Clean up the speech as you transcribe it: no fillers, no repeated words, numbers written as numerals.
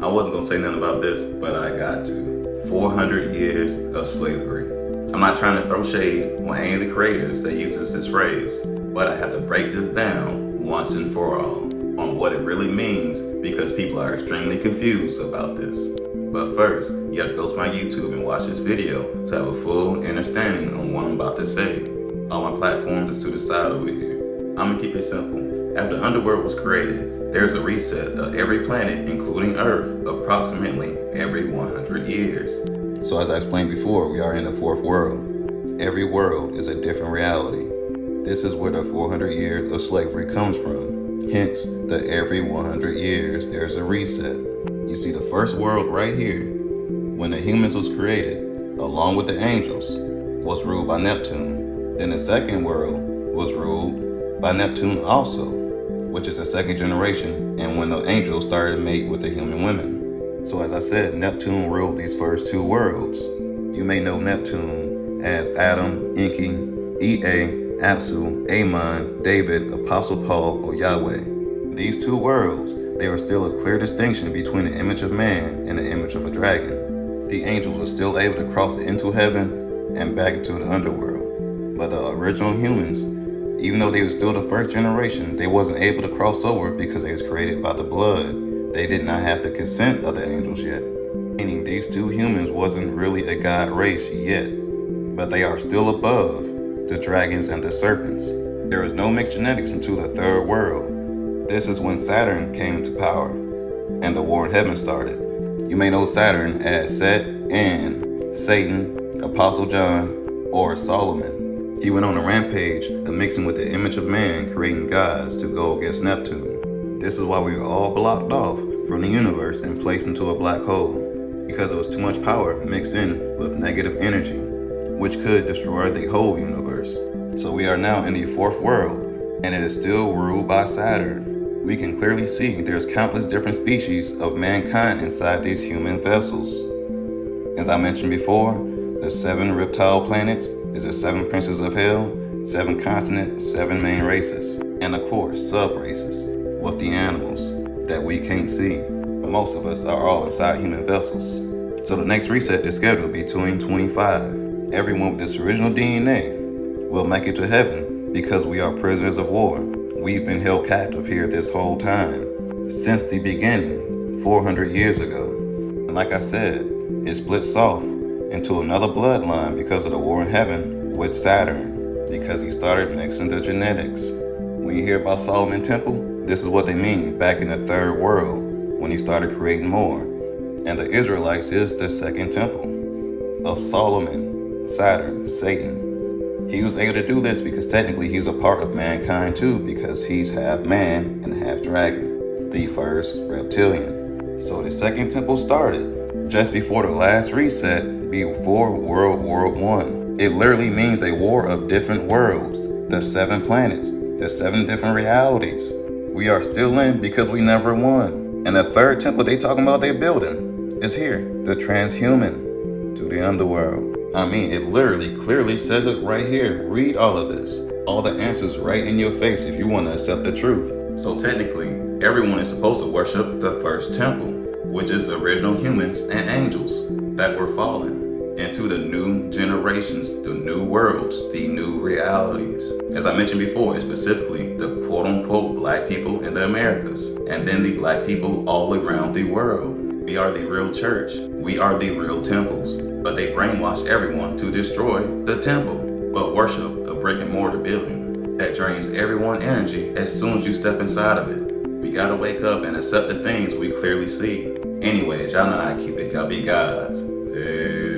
I wasn't gonna say nothing about this, but I got to. 400 years of slavery. I'm not trying to throw shade on any of the creators that uses this phrase, but I have to break this down once and for all on what it really means because people are extremely confused about this. But first, you have to go to my YouTube and watch this video to have a full understanding on what I'm about to say. All my platforms is to the side over here. I'm gonna keep it simple. After the underworld was created, there's a reset of every planet, including Earth, approximately every 100 years. So as I explained before, we are in the fourth world. Every world is a different reality. This is where the 400 years of slavery comes from. Hence, the every 100 years there's a reset. You see, the first world right here, when the humans was created, along with the angels, was ruled by Neptune. Then the second world was ruled by Neptune also, which is the second generation, and when the angels started to mate with the human women. So as I said, Neptune ruled these first two worlds. You may know Neptune as Adam, Enki, Ea, Apsu, Amon, David, Apostle Paul, or Yahweh. These two worlds, there was still a clear distinction between the image of man and the image of a dragon. The angels were still able to cross into heaven and back into the underworld. But the original humans, even though they were still the first generation, they wasn't able to cross over because they was created by the blood. They did not have the consent of the angels yet. Meaning these two humans wasn't really a god race yet, but they are still above the dragons and the serpents. There is no mixed genetics into the third world. This is when Saturn came into power and the war in heaven started. You may know Saturn as Set and Satan, Apostle John, or Solomon. He went on a rampage of mixing with the image of man, creating gods to go against Neptune. This is why we were all blocked off from the universe and placed into a black hole, because there was too much power mixed in with negative energy, which could destroy the whole universe. So we are now in the fourth world, and it is still ruled by Saturn. We can clearly see there's countless different species of mankind inside these human vessels. As I mentioned before, the 7 reptile planets is the 7 princes of hell, 7 continents, 7 main races, and of course, sub-races with the animals that we can't see. But most of us are all inside human vessels. So the next reset is scheduled between 25. Everyone with this original DNA will make it to heaven because we are prisoners of war. We've been held captive here this whole time, since the beginning, 400 years ago. And like I said, it splits off into another bloodline because of the war in heaven with Saturn, because he started mixing the genetics. When you hear about Solomon Temple, this is what they mean back in the third world when he started creating more. And the Israelites is the second temple of Solomon, Saturn, Satan. He was able to do this because technically he's a part of mankind too, because he's half man and half dragon, the first reptilian. So the second temple started just before the last reset, before World War I. It literally means a war of different worlds, the 7 planets, the 7 different realities. We are still in because we never won. And the third temple they talking about they building is here, the transhuman to the underworld. I mean, it literally clearly says it right here. Read all of this. All the answers right in your face if you want to accept the truth. So technically, everyone is supposed to worship the first temple, which is the original humans and angels that were fallen into the new generations, the new worlds, the new realities. As I mentioned before, it's specifically the quote-unquote black people in the Americas, and then the black people all around the world. We are the real church. We are the real temples. But they brainwash everyone to destroy the temple, but worship a brick and mortar building that drains everyone's energy as soon as you step inside of it. We gotta wake up and accept the things we clearly see. Anyways, y'all know how I keep it. Y'all be gods. Hey.